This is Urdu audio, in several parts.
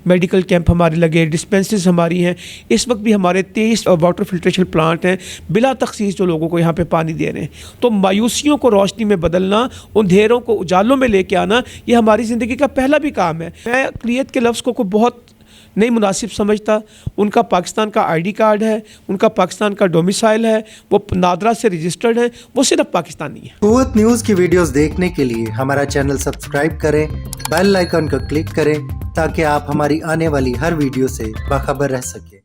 میڈیکل کیمپ ہمارے لگے, ڈسپینسریز ہماری ہیں. اس وقت بھی ہمارے 23 واٹر فلٹریشن پلانٹ ہیں بلا تخصیص جو لوگوں کو یہاں پہ پانی دے رہے ہیں. تو مایوسیوں کو روشنی میں بدلنا, اندھیروں کو اجالوں میں لے کے آنا, یہ ہماری زندگی کا پہلا بھی کام ہے. میں اقلیت کے لفظ کو بہت نہیں مناسب سمجھتا. ان کا پاکستان کا آئی ڈی کارڈ ہے, ان کا پاکستان کا ڈومیسائل ہے, وہ نادرا سے رجسٹرڈ ہے, وہ صرف پاکستانی ہے. قوت نیوز کی ویڈیوز دیکھنے کے لیے ہمارا چینل سبسکرائب کریں, بیل آئیکن کو کلک کریں تاکہ آپ ہماری آنے والی ہر ویڈیو سے باخبر رہ سکیں.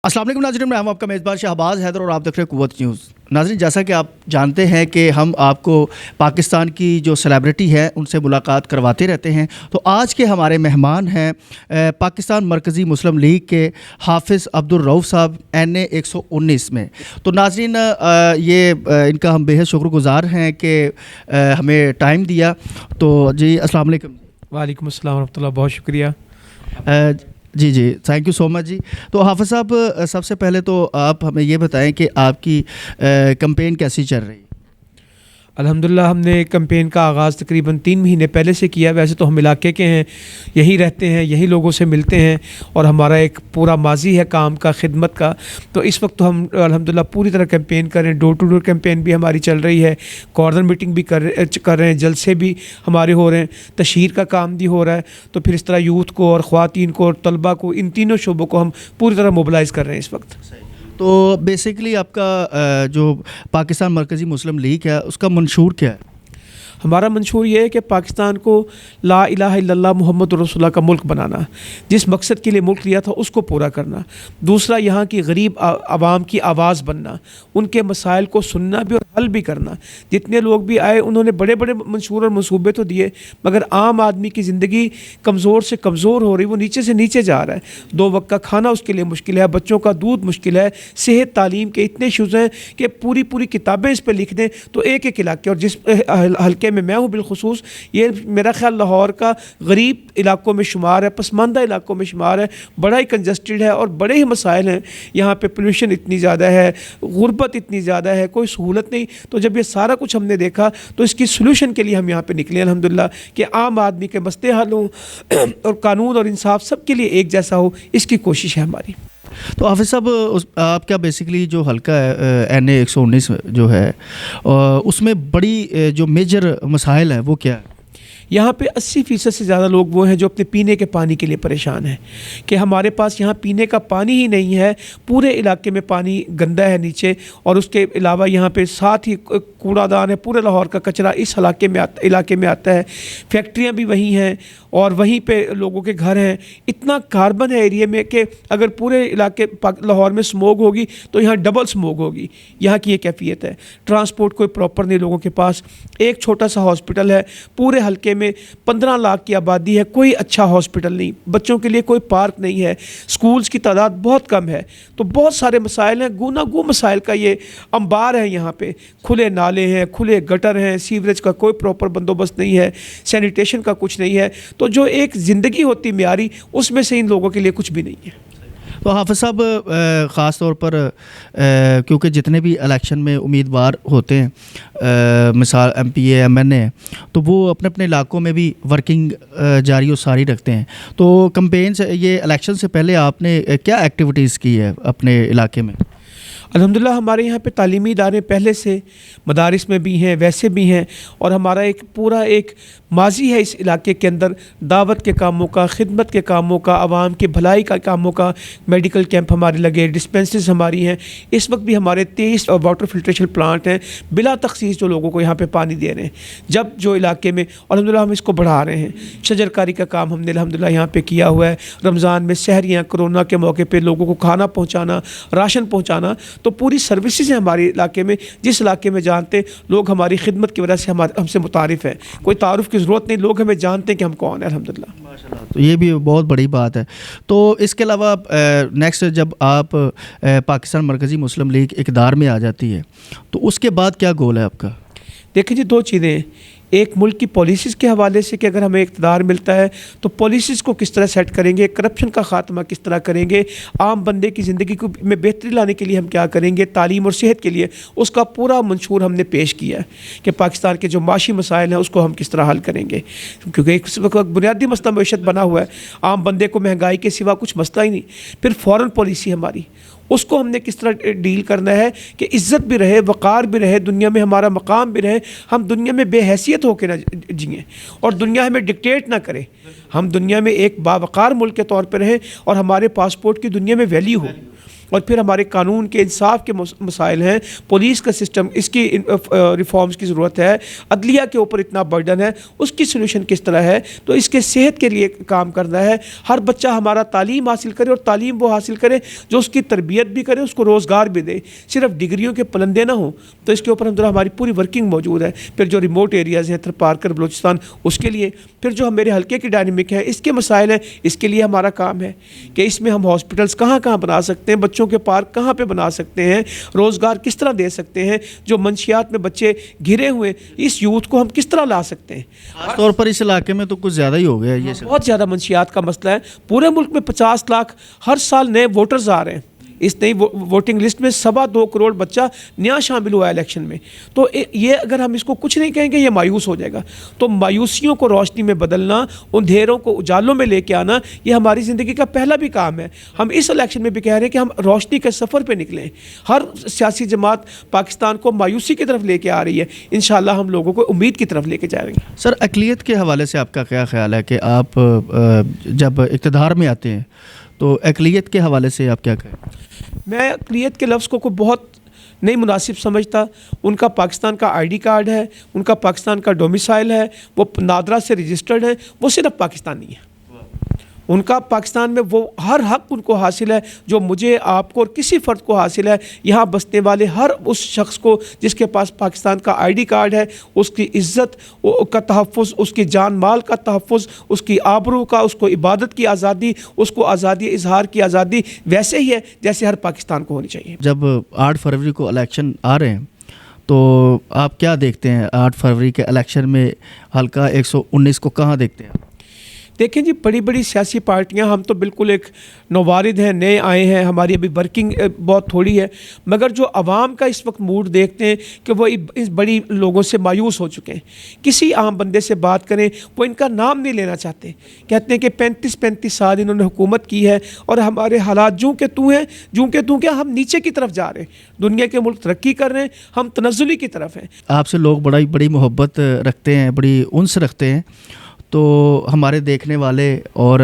السلام علیکم ناظرین, میں ہوں آپ کا میزبان شہباز حیدر اور آپ دیکھ رہے ہیں قوت نیوز. ناظرین, جیسا کہ آپ جانتے ہیں کہ ہم آپ کو پاکستان کی جو سیلیبریٹی ہے ان سے ملاقات کرواتے رہتے ہیں. تو آج کے ہمارے مہمان ہیں پاکستان مرکزی مسلم لیگ کے حافظ عبدالرؤف صاحب NA 119 میں. تو ناظرین, یہ ان کا ہم بے حد شکر گزار ہیں کہ ہمیں ٹائم دیا. تو جی السلام علیکم. وعلیکم السلام ورحمۃ اللہ, بہت شکریہ. جی تھینک یو سو مچ جی. تو حافظ صاحب, سب سے پہلے تو آپ ہمیں یہ بتائیں کہ آپ کی کمپین کیسی چل رہی ہے؟ الحمدللہ ہم نے کمپین کا آغاز تقریباً 3 مہینے پہلے سے کیا. ویسے تو ہم علاقے کے ہیں, یہی رہتے ہیں, یہی لوگوں سے ملتے ہیں اور ہمارا ایک پورا ماضی ہے کام کا, خدمت کا. تو اس وقت تو ہم الحمدللہ پوری طرح کیمپین کر رہے ہیں. ڈور ٹو ڈور کیمپین بھی ہماری چل رہی ہے, کارنر میٹنگ بھی کر رہے ہیں, جلسے بھی ہمارے ہو رہے ہیں, تشہیر کا کام بھی ہو رہا ہے. تو پھر اس طرح یوتھ کو اور خواتین کو اور طلبہ کو, ان تینوں شعبوں کو ہم پوری طرح موبلائز کر رہے ہیں اس وقت. تو بیسیکلی آپ کا جو پاکستان مرکزی مسلم لیگ ہے اس کا منشور کیا ہے؟ ہمارا منشور یہ ہے کہ پاکستان کو لا الہ الا اللہ محمد رسول اللہ کا ملک بنانا, جس مقصد کے لیے ملک لیا تھا اس کو پورا کرنا. دوسرا, یہاں کی غریب عوام کی آواز بننا, ان کے مسائل کو سننا بھی اور حل بھی کرنا. جتنے لوگ بھی آئے انہوں نے بڑے بڑے منشور اور منصوبے تو دیے, مگر عام آدمی کی زندگی کمزور سے کمزور ہو رہی, وہ نیچے سے نیچے جا رہا ہے. 2 وقت کا کھانا اس کے لیے مشکل ہے, بچوں کا دودھ مشکل ہے, صحت تعلیم کے اتنے ایشوز ہیں کہ پوری کتابیں اس پہ لکھ دیں تو ایک علاقے, اور جس حلقے میں میں ہوں بالخصوص, یہ میرا خیال لاہور کا غریب علاقوں میں شمار ہے, پسماندہ علاقوں میں شمار ہے, بڑا ہی کنجسٹڈ ہے اور بڑے ہی مسائل ہیں. یہاں پہ پولوشن اتنی زیادہ ہے, غربت اتنی زیادہ ہے, کوئی سہولت نہیں. تو جب یہ سارا کچھ ہم نے دیکھا تو اس کی سلوشن کے لیے ہم یہاں پہ نکلے الحمدللہ, کہ عام آدمی کے مسئلے حل ہوں اور قانون اور انصاف سب کے لیے ایک جیسا ہو, اس کی کوشش ہے ہماری. تو حافظ صاحب, آپ کا بیسیکلی جو حلقہ ہے NA 119 جو ہے اس میں بڑی جو میجر مسائل ہیں وہ کیا ہے؟ یہاں پہ 80% سے زیادہ لوگ وہ ہیں جو اپنے پینے کے پانی کے لیے پریشان ہیں, کہ ہمارے پاس یہاں پینے کا پانی ہی نہیں ہے. پورے علاقے میں پانی گندا ہے نیچے, اور اس کے علاوہ یہاں پہ ساتھ ہی کوڑا دان ہے, پورے لاہور کا کچرا اس علاقے میں آتا ہے. فیکٹریاں بھی وہیں ہیں اور وہیں پہ لوگوں کے گھر ہیں. اتنا کاربن ہے ایریے میں کہ اگر پورے علاقے لاہور میں سموگ ہوگی تو یہاں ڈبل سموگ ہوگی. یہاں کی یہ کیفیت ہے. ٹرانسپورٹ کوئی پراپر نہیں لوگوں کے پاس. ایک چھوٹا سا ہاسپٹل ہے پورے حلقے میں, 15 لاکھ کی آبادی ہے, کوئی اچھا ہاسپٹل نہیں, بچوں کے لیے کوئی پارک نہیں ہے, سکولز کی تعداد بہت کم ہے. تو بہت سارے مسائل ہیں, گو مسائل کا یہ انبار ہے. یہاں پہ کھلے نالے ہیں, کھلے گٹر ہیں, سیوریج کا کوئی پراپر بندوبست نہیں ہے, سینیٹیشن کا کچھ نہیں ہے. تو جو ایک زندگی ہوتی معیاری, اس میں سے ان لوگوں کے لیے کچھ بھی نہیں ہے. تو حافظ صاحب, خاص طور پر کیونکہ جتنے بھی الیکشن میں امیدوار ہوتے ہیں, مثال MPA MNA, تو وہ اپنے اپنے علاقوں میں بھی ورکنگ جاری و ساری رکھتے ہیں. تو کمپین سے, یہ الیکشن سے پہلے آپ نے کیا ایکٹیویٹیز کی ہے اپنے علاقے میں؟ الحمدللہ ہمارے یہاں پہ تعلیمی ادارے پہلے سے مدارس میں بھی ہیں, ویسے بھی ہیں, اور ہمارا ایک پورا ایک ماضی ہے اس علاقے کے اندر دعوت کے کاموں کا, خدمت کے کاموں کا, عوام کی بھلائی کا کاموں کا. میڈیکل کیمپ ہمارے لگے, ڈسپینسریز ہماری ہیں. اس وقت بھی ہمارے 23 واٹر فلٹریشن پلانٹ ہیں بلا تخصیص جو لوگوں کو یہاں پہ پانی دے رہے ہیں. جب جو علاقے میں الحمدللہ ہم اس کو بڑھا رہے ہیں. شجرکاری کا کام ہم نے الحمدللہ یہاں پہ کیا ہوا ہے. رمضان میں سحریاں, کرونا کے موقع پہ لوگوں کو کھانا پہنچانا, راشن پہنچانا. تو پوری سروسز ہیں ہمارے علاقے میں. جس علاقے میں جانتے لوگ ہماری خدمت کی وجہ سے ہم سے متعارف ہیں, کوئی تعارف کی ضرورت نہیں, لوگ ہمیں جانتے ہیں کہ ہم کون ہیں الحمدللہ. ماشاءاللہ, تو یہ بھی بہت بڑی بات ہے. تو اس کے علاوہ نیکسٹ جب آپ پاکستان مرکزی مسلم لیگ اقتدار میں آ جاتی ہے تو اس کے بعد کیا گول ہے آپ کا؟ دیکھیں جی, 2 چیزیں ہیں. ایک ملک کی پالیسیز کے حوالے سے کہ اگر ہمیں اقتدار ملتا ہے تو پالیسیز کو کس طرح سیٹ کریں گے, کرپشن کا خاتمہ کس طرح کریں گے, عام بندے کی زندگی کو میں بہتری لانے کے لیے ہم کیا کریں گے, تعلیم اور صحت کے لیے اس کا پورا منشور ہم نے پیش کیا ہے کہ پاکستان کے جو معاشی مسائل ہیں اس کو ہم کس طرح حل کریں گے, کیونکہ اس وقت بنیادی مسئلہ معیشت بنا ہوا ہے, عام بندے کو مہنگائی کے سوا کچھ مسئلہ ہی نہیں. پھر فورن پالیسی ہماری, اس کو ہم نے کس طرح ڈیل کرنا ہے کہ عزت بھی رہے, وقار بھی رہے, دنیا میں ہمارا مقام بھی رہے, ہم دنیا میں بے حیثیت ہو کے نہ جئیں اور دنیا ہمیں ڈکٹیٹ نہ کرے, ہم دنیا میں ایک باوقار ملک کے طور پہ رہیں اور ہمارے پاسپورٹ کی دنیا میں ویلیو ہو. اور پھر ہمارے قانون کے انصاف کے مسائل ہیں, پولیس کا سسٹم, اس کی ریفارمز کی ضرورت ہے, عدلیہ کے اوپر اتنا برڈن ہے, اس کی سلوشن کس طرح ہے, تو اس کے صحت کے لیے کام کرنا ہے. ہر بچہ ہمارا تعلیم حاصل کرے اور تعلیم وہ حاصل کرے جو اس کی تربیت بھی کرے, اس کو روزگار بھی دے, صرف ڈگریوں کے پلندے نہ ہوں. تو اس کے اوپر ہماری پوری ورکنگ موجود ہے. پھر جو ریموٹ ایریاز ہیں, پارکر بلوچستان, اس کے لیے, پھر جو میرے حلقے کی ڈائنامک ہے, اس کے مسائل ہیں, اس کے لیے ہمارا کام ہے کہ اس میں ہم ہاسپٹلس کہاں کہاں بنا سکتے ہیں, بچوں کے پارک کہاں پہ بنا سکتے ہیں, روزگار کس طرح دے سکتے ہیں, جو منشیات میں بچے گھرے ہوئے اس یوتھ کو ہم کس طرح لا سکتے ہیں. خاص طور پر اس علاقے میں تو کچھ زیادہ ہی ہو گیا یہ بہت زیادہ منشیات کا مسئلہ ہے. پورے ملک میں 50 لاکھ ہر سال نئے ووٹرز آ رہے ہیں. اس نئی ووٹنگ لسٹ میں 2.25 کروڑ بچہ نیا شامل ہوا ہے الیکشن میں. تو یہ اگر ہم اس کو کچھ نہیں کہیں گے یہ مایوس ہو جائے گا. تو مایوسیوں کو روشنی میں بدلنا, اندھیروں کو اجالوں میں لے کے آنا, یہ ہماری زندگی کا پہلا بھی کام ہے. ہم اس الیکشن میں بھی کہہ رہے ہیں کہ ہم روشنی کے سفر پہ نکلیں. ہر سیاسی جماعت پاکستان کو مایوسی کی طرف لے کے آ رہی ہے, انشاءاللہ ہم لوگوں کو امید کی طرف لے کے جائیں گے. سر, اقلیت کے حوالے سے آپ کا کیا خیال ہے کہ آپ جب اقتدار میں آتے ہیں تو اقلیت کے حوالے سے آپ کیا کہیں؟ میں اقلیت کے لفظ کو بہت نہیں مناسب سمجھتا. ان کا پاکستان کا آئی ڈی کارڈ ہے, ان کا پاکستان کا ڈومیسائل ہے, وہ نادرا سے رجسٹرڈ ہے, وہ صرف پاکستانی ہے. ان کا پاکستان میں وہ ہر حق ان کو حاصل ہے جو مجھے, آپ کو اور کسی فرد کو حاصل ہے. یہاں بسنے والے ہر اس شخص کو جس کے پاس پاکستان کا آئی ڈی کارڈ ہے, اس کی عزت کا تحفظ, اس کی جان مال کا تحفظ, اس کی آبرو کا, اس کو عبادت کی آزادی, اس کو آزادی اظہار کی آزادی ویسے ہی ہے جیسے ہر پاکستان کو ہونی چاہیے. جب 8 فروری کو الیکشن آ رہے ہیں تو آپ کیا دیکھتے ہیں 8 فروری کے الیکشن میں حلقہ 119 کو کہاں دیکھتے ہیں؟ دیکھیں جی, بڑی بڑی سیاسی پارٹیاں, ہم تو بالکل ایک نوارد ہیں, نئے آئے ہیں, ہماری ابھی ورکنگ بہت تھوڑی ہے, مگر جو عوام کا اس وقت موڈ دیکھتے ہیں کہ وہ اس بڑی لوگوں سے مایوس ہو چکے ہیں. کسی عام بندے سے بات کریں وہ ان کا نام نہیں لینا چاہتے, کہتے ہیں کہ 35 سال انہوں نے حکومت کی ہے اور ہمارے حالات جوں کہ تو کیا, ہم نیچے کی طرف جا رہے ہیں. دنیا کے ملک ترقی کر رہے ہیں, ہم تنزلی کی طرف ہیں. آپ سے لوگ بڑی محبت رکھتے ہیں, بڑی انس رکھتے ہیں, تو ہمارے دیکھنے والے اور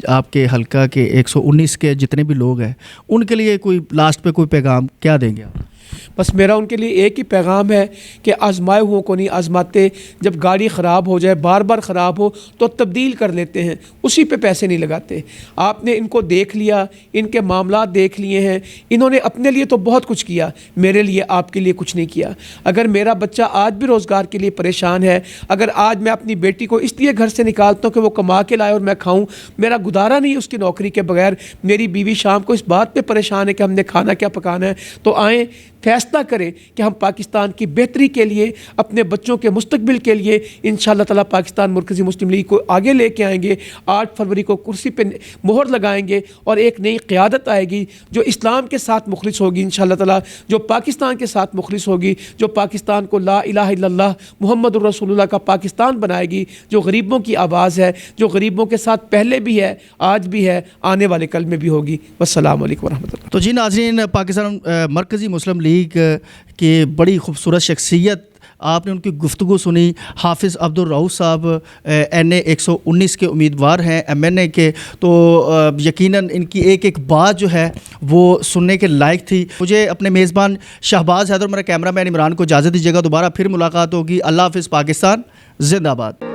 آپ کے حلقہ کے 119 کے جتنے بھی لوگ ہیں ان کے لیے کوئی لاسٹ پہ کوئی پیغام کیا دیں گے آپ؟ بس میرا ان کے لیے ایک ہی پیغام ہے کہ آزمائے ہوں کو نہیں آزماتے. جب گاڑی خراب ہو جائے, بار بار خراب ہو تو تبدیل کر لیتے ہیں, اسی پہ پیسے نہیں لگاتے. آپ نے ان کو دیکھ لیا, ان کے معاملات دیکھ لیے ہیں, انہوں نے اپنے لیے تو بہت کچھ کیا, میرے لیے, آپ کے لیے کچھ نہیں کیا. اگر میرا بچہ آج بھی روزگار کے لیے پریشان ہے, اگر آج میں اپنی بیٹی کو اس لیے گھر سے نکالتا ہوں کہ وہ کما کے لائے اور میں کھاؤں, میرا گزارا نہیں اس کی نوکری کے بغیر, میری بیوی شام کو اس بات پہ پریشان ہے کہ ہم نے کھانا کیا پکانا ہے, تو آئیں فیصلہ کریں کہ ہم پاکستان کی بہتری کے لیے, اپنے بچوں کے مستقبل کے لیے انشاءاللہ تعالیٰ پاکستان مرکزی مسلم لیگ کو آگے لے کے آئیں گے. 8 فروری کو کرسی پہ مہر لگائیں گے اور ایک نئی قیادت آئے گی جو اسلام کے ساتھ مخلص ہوگی انشاءاللہ تعالیٰ, جو پاکستان کے ساتھ مخلص ہوگی, جو پاکستان کو لا الہ الا اللہ محمد الرسول اللہ کا پاکستان بنائے گی, جو غریبوں کی آواز ہے, جو غریبوں کے ساتھ پہلے بھی ہے, آج بھی ہے, آنے والے کل میں بھی ہوگی. والسلام علیکم ورحمۃ اللہ. تو جی ناظرین, پاکستان مرکزی مسلم لیگ کی بڑی خوبصورت شخصیت, آپ نے ان کی گفتگو سنی. حافظ عبدالرؤف صاحب NA 119 کے امیدوار ہیں, MNA کے, تو یقیناً ان کی ایک بات جو ہے وہ سننے کے لائق تھی. مجھے اپنے میزبان شہباز حیدر, میرا کیمرہ مین عمران کو اجازت دیجیے گا. دوبارہ پھر ملاقات ہوگی. اللہ حافظ. پاکستان زندہ باد.